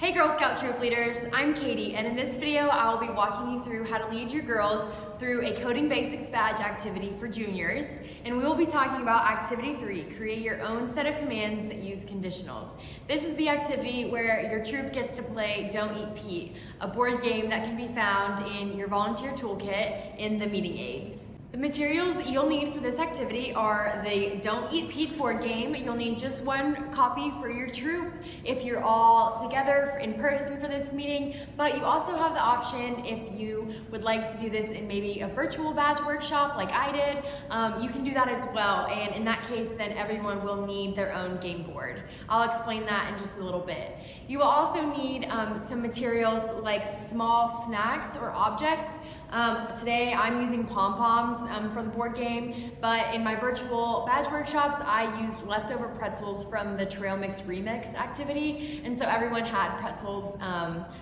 Hey Girl Scout troop leaders, I'm Katie, and in this video I will be walking you through how to lead your girls through a Coding Basics badge activity for juniors, and we will be talking about Activity 3, create your own set of commands that use conditionals. This is the activity where your troop gets to play Don't Eat Pete, a board game that can be found in your volunteer toolkit in the meeting aids. The materials you'll need for this activity are the Don't Eat Pete board game. You'll need just one copy for your troop if you're all together in person for this meeting, but you also have the option if you would like to do this in maybe a virtual badge workshop like I did, you can do that as well, and in that case then everyone will need their own game board. I'll explain that in just a little bit. You will also need some materials like small snacks or objects. Today I'm using pom-poms for the board game, but in my virtual badge workshops I used leftover pretzels from the Trail Mix Remix activity, and so everyone had pretzels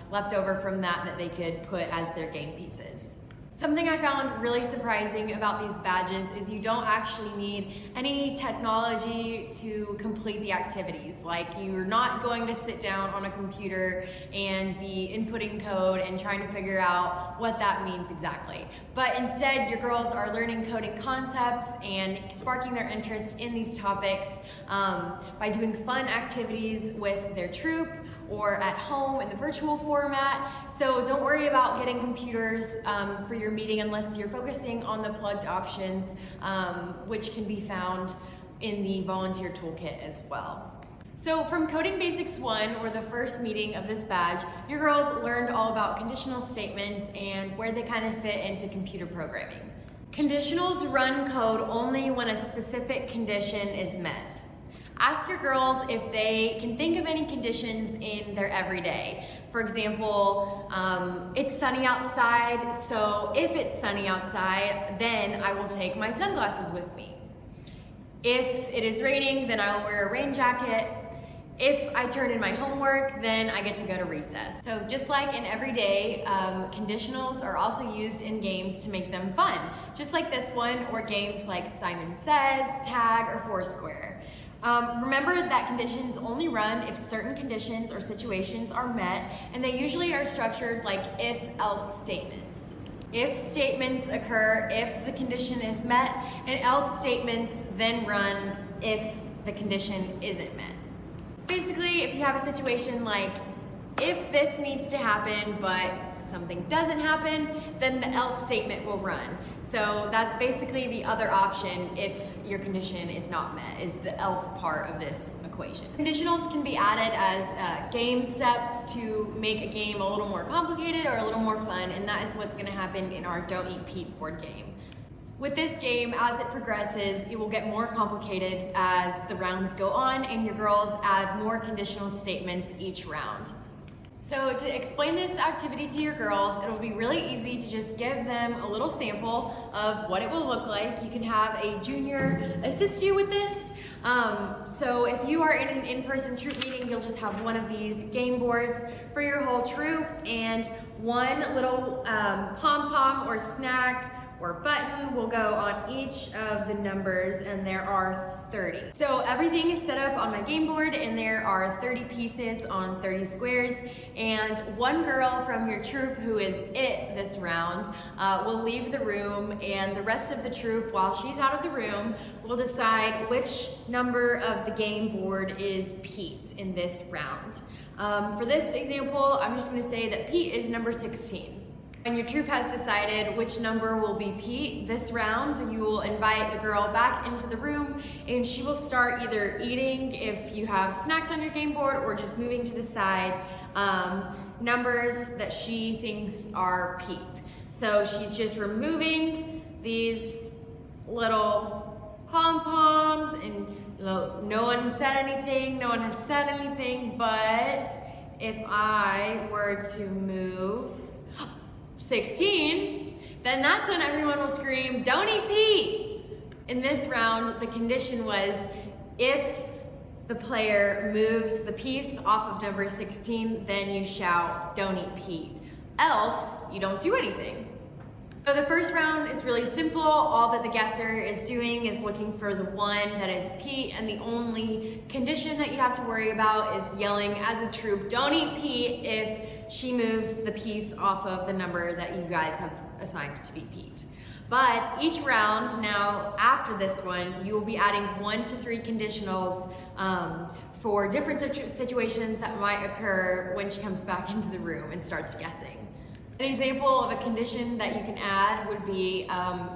left over from that they could put as their game pieces. Something I found really surprising about these badges is you don't actually need any technology to complete the activities. Like, you're not going to sit down on a computer and be inputting code and trying to figure out what that means exactly. But instead, your girls are learning coding concepts and sparking their interest in these topics by doing fun activities with their troop or at home in the virtual format. So don't worry about getting computers for your meeting unless you're focusing on the plugged options, which can be found in the volunteer toolkit as well. So from Coding Basics 1, or the first meeting of this badge, your girls learned all about conditional statements and where they kind of fit into computer programming. Conditionals run code only when a specific condition is met. Ask your girls if they can think of any conditions in their everyday. For example, it's sunny outside, so if it's sunny outside, then I will take my sunglasses with me. If it is raining, then I will wear a rain jacket. If I turn in my homework, then I get to go to recess. So just like in everyday, conditionals are also used in games to make them fun. Just like this one, or games like Simon Says, Tag, or Foursquare. Remember that conditions only run if certain conditions or situations are met, and they usually are structured like if-else statements. If statements occur if the condition is met, and else statements then run if the condition isn't met. Basically, if you have a situation like, if this needs to happen but something doesn't happen, then the else statement will run. So that's basically the other option if your condition is not met, is the else part of this equation. Conditionals can be added as game steps to make a game a little more complicated or a little more fun, and that is what's going to happen in our Don't Eat Pete board game. With this game, as it progresses, it will get more complicated as the rounds go on, and your girls add more conditional statements each round. So to explain this activity to your girls, it'll be really easy to just give them a little sample of what it will look like. You can have a junior assist you with this. So if you are in an in-person troop meeting, you'll just have one of these game boards for your whole troop, and one little pom-pom or snack or button will go on each of the numbers, and there are 30. So everything is set up on my game board, and there are 30 pieces on 30 squares, and one girl from your troop who is it this round will leave the room, and the rest of the troop, while she's out of the room, will decide which number of the game board is Pete in this round. For this example, I'm just gonna say that Pete is number 16. When your troop has decided which number will be Pete this round, you will invite the girl back into the room, and she will start either eating if you have snacks on your game board, or just moving to the side numbers that she thinks are Pete. So she's just removing these little pom-poms, and no one has said anything, but if I were to move 16, then that's when everyone will scream, "Don't eat Pete!" In this round, the condition was if the player moves the piece off of number 16, then you shout, "Don't eat Pete." Else, you don't do anything. So the first round is really simple. All that the guesser is doing is looking for the one that is Pete, and the only condition that you have to worry about is yelling as a troop, "Don't eat Pete," if she moves the piece off of the number that you guys have assigned to be Pete. But each round now, after this one, you will be adding 1 to 3 conditionals for different situations that might occur when she comes back into the room and starts guessing. An example of a condition that you can add would be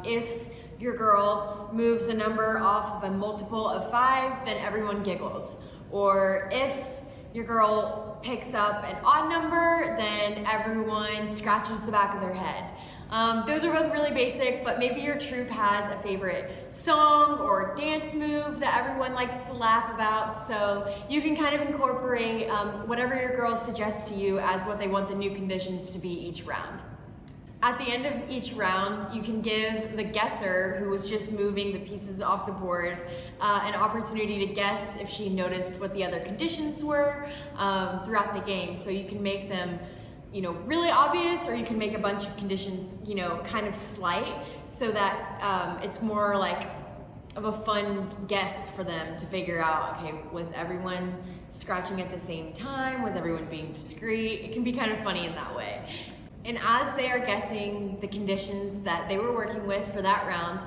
if your girl moves a number off of a multiple of 5, then everyone giggles. Or if your girl picks up an odd number, then everyone scratches the back of their head. Those are both really basic, but maybe your troop has a favorite song or dance move that everyone likes to laugh about, so you can kind of incorporate whatever your girls suggest to you as what they want the new conditions to be each round. At the end of each round, you can give the guesser, who was just moving the pieces off the board, an opportunity to guess if she noticed what the other conditions were throughout the game. So you can make them really obvious, or you can make a bunch of conditions, kind of slight, so that it's more like of a fun guess for them to figure out, okay, was everyone scratching at the same time? Was everyone being discreet? It can be kind of funny in that way. And as they are guessing the conditions that they were working with for that round,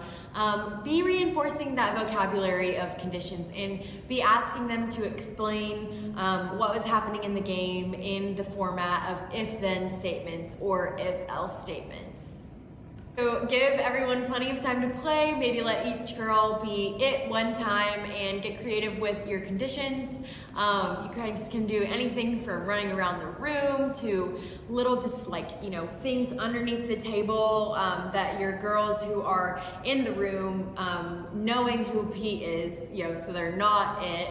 be reinforcing that vocabulary of conditions and be asking them to explain what was happening in the game in the format of if-then statements or if-else statements. So give everyone plenty of time to play, maybe let each girl be it one time and get creative with your conditions. You guys can do anything from running around the room to little things underneath the table that your girls who are in the room, knowing who Pete is, so they're not it,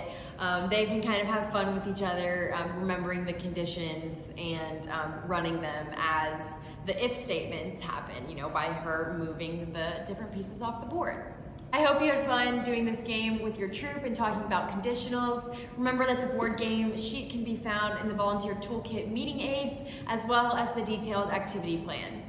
they can kind of have fun with each other, remembering the conditions and running them as the if statements happen, by her moving the different pieces off the board. I hope you had fun doing this game with your troop and talking about conditionals. Remember that the board game sheet can be found in the volunteer toolkit meeting aids, as well as the detailed activity plan.